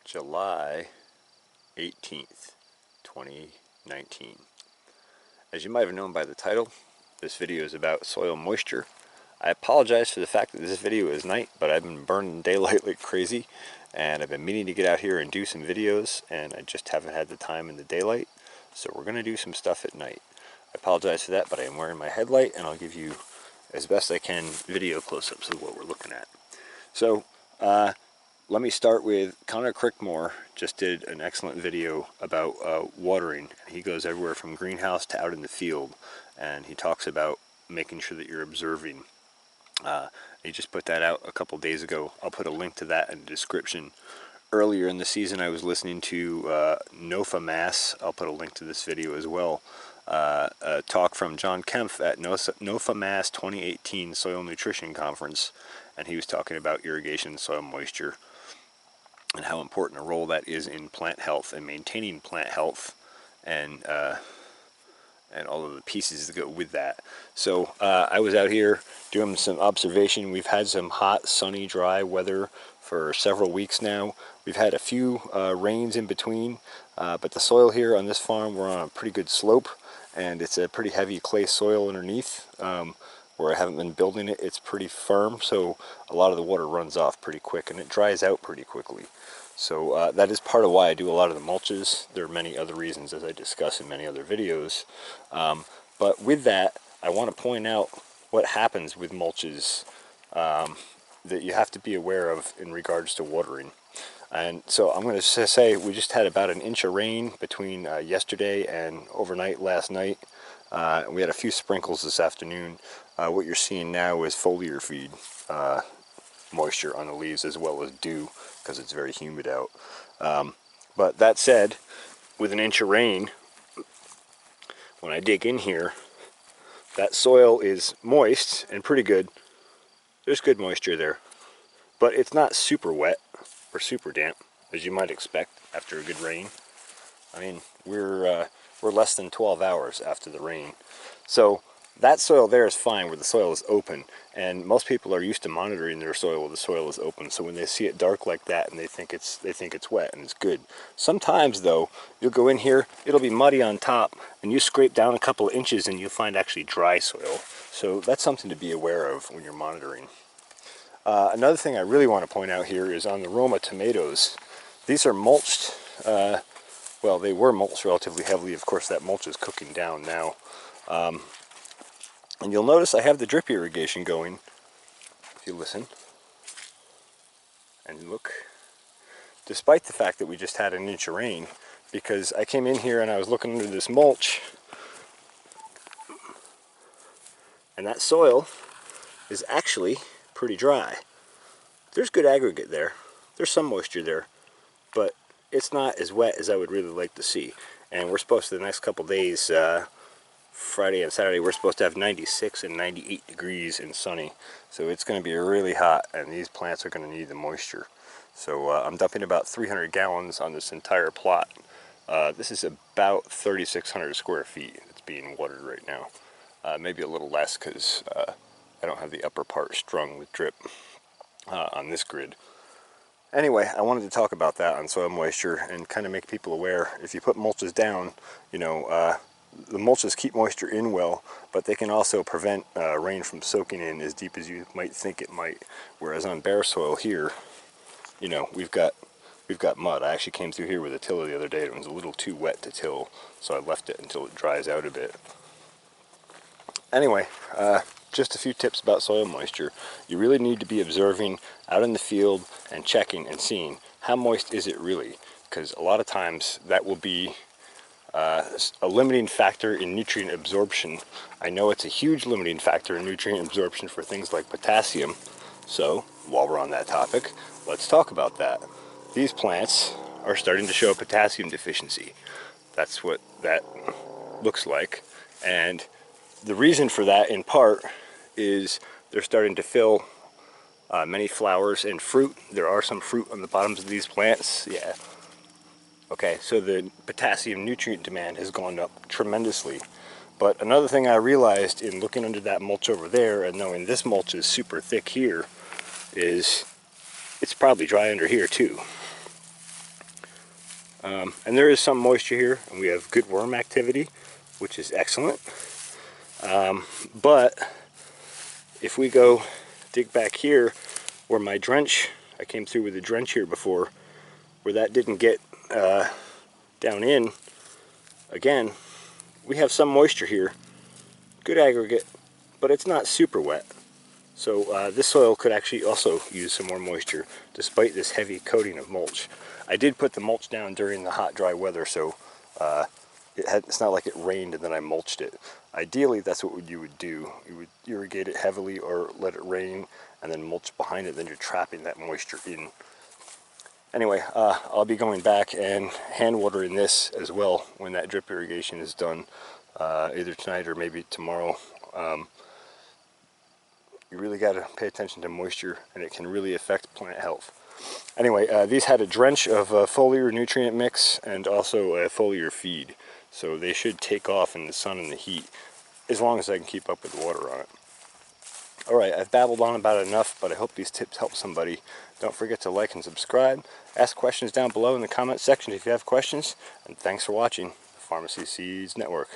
July 18th, 2019. As you might have known by the title, this video is about soil moisture. I apologize for the fact that this video is night, but I've been burning daylight like crazy, and I've been meaning to get out here and do some videos, and I just haven't had the time in the daylight, so we're going to do some stuff at night. I apologize for that, but I am wearing my headlight, and I'll give you, as best I can, video close-ups of what we're looking at. So, let me start with Crickmore. Just did an excellent video about watering. He goes everywhere from greenhouse to out in the field, and he talks about making sure that you're observing. He just put that out a couple days ago. I'll put a link to that in the description. Earlier in the season I was listening to NOFAMASS. I'll put a link to this video as well. A talk from John Kempf at NOFAMASS 2018 Soil Nutrition Conference, and he was talking about irrigation and soil moisture and how important a role that is in plant health and maintaining plant health, and all of the pieces that go with that. So I was out here doing some observation. We've had some hot, sunny, dry weather for several weeks now. We've had a few rains in between, but the soil here on this farm, we're on a pretty good slope, and it's a pretty heavy clay soil underneath. Where I haven't been building it, it's pretty firm, so a lot of the water runs off pretty quick, and it dries out pretty quickly. So that is part of why I do a lot of the mulches. There are many other reasons, as I discuss in many other videos. But with that, I want to point out what happens with mulches that you have to be aware of in regards to watering. And so I'm going to say we just had about an inch of rain between yesterday and overnight last night. We had a few sprinkles this afternoon. What you're seeing now is foliar feed moisture on the leaves, as well as dew, because it's very humid out. But that said, with an inch of rain, when I dig in here, that soil is moist and pretty good. There's good moisture there, but it's not super wet or super damp, as you might expect after a good rain. I mean, we're less than 12 hours after the rain. So that soil there is fine where the soil is open, and most people are used to monitoring their soil where the soil is open. So when they see it dark like that, and they think it's wet, and it's good. Sometimes though, you'll go in here, it'll be muddy on top, and you scrape down a couple of inches and you'll find actually dry soil. So that's something to be aware of when you're monitoring. Another thing I really want to point out here is on the Roma tomatoes. These are mulched. Well, they were mulched relatively heavily. Of course, that mulch is cooking down now. And you'll notice I have the drip irrigation going, if you listen. And look, despite the fact that we just had an inch of rain, because I came in here and I was looking under this mulch, and that soil is actually pretty dry. There's good aggregate there. There's some moisture there, but it's not as wet as I would really like to see. And we're supposed to, the next couple days, Friday and Saturday, we're supposed to have 96 and 98 degrees and sunny. So it's going to be really hot, and these plants are going to need the moisture. So I'm dumping about 300 gallons on this entire plot. This is about 3,600 square feet that's being watered right now. Maybe a little less because I don't have the upper part strung with drip on this grid. Anyway, I wanted to talk about that on soil moisture and kind of make people aware. If you put mulches down, you know, the mulches keep moisture in well, but they can also prevent rain from soaking in as deep as you might think it might. Whereas on bare soil here, you know, we've got mud. I actually came through here with a tiller the other day. It was a little too wet to till, so I left it until it dries out a bit. Anyway, just a few tips about soil moisture. You really need to be observing out in the field and checking and seeing how moist is it really, because a lot of times that will be a limiting factor in nutrient absorption. I know it's a huge limiting factor in nutrient absorption for things like potassium. So while we're on that topic, let's talk about that. These plants are starting to show potassium deficiency. That's what that looks like, and the reason for that, in part, is they're starting to fill many flowers and fruit. There are some fruit on the bottoms of these plants. Yeah. Okay, so the potassium nutrient demand has gone up tremendously. But another thing I realized in looking under that mulch over there, and knowing this mulch is super thick here, is it's probably dry under here too. And there is some moisture here, and we have good worm activity, which is excellent. But if we go dig back here where my drench, I came through with a drench here before, where that didn't get down in, again, we have some moisture here. Good aggregate, but it's not super wet. So this soil could actually also use some more moisture despite this heavy coating of mulch. I did put the mulch down during the hot, dry weather, so it's not like it rained and then I mulched it. Ideally, that's what you would do. You would irrigate it heavily or let it rain and then mulch behind it, then you're trapping that moisture in. Anyway, I'll be going back and hand watering this as well when that drip irrigation is done, either tonight or maybe tomorrow. You really got to pay attention to moisture, and it can really affect plant health. Anyway, these had a drench of foliar nutrient mix and also a foliar feed, so they should take off in the sun and the heat as long as I can keep up with the water on it. Alright, I've babbled on about enough, but I hope these tips help somebody. Don't forget to like and subscribe. Ask questions down below in the comment section if you have questions, and thanks for watching the Farmacy Seeds Network.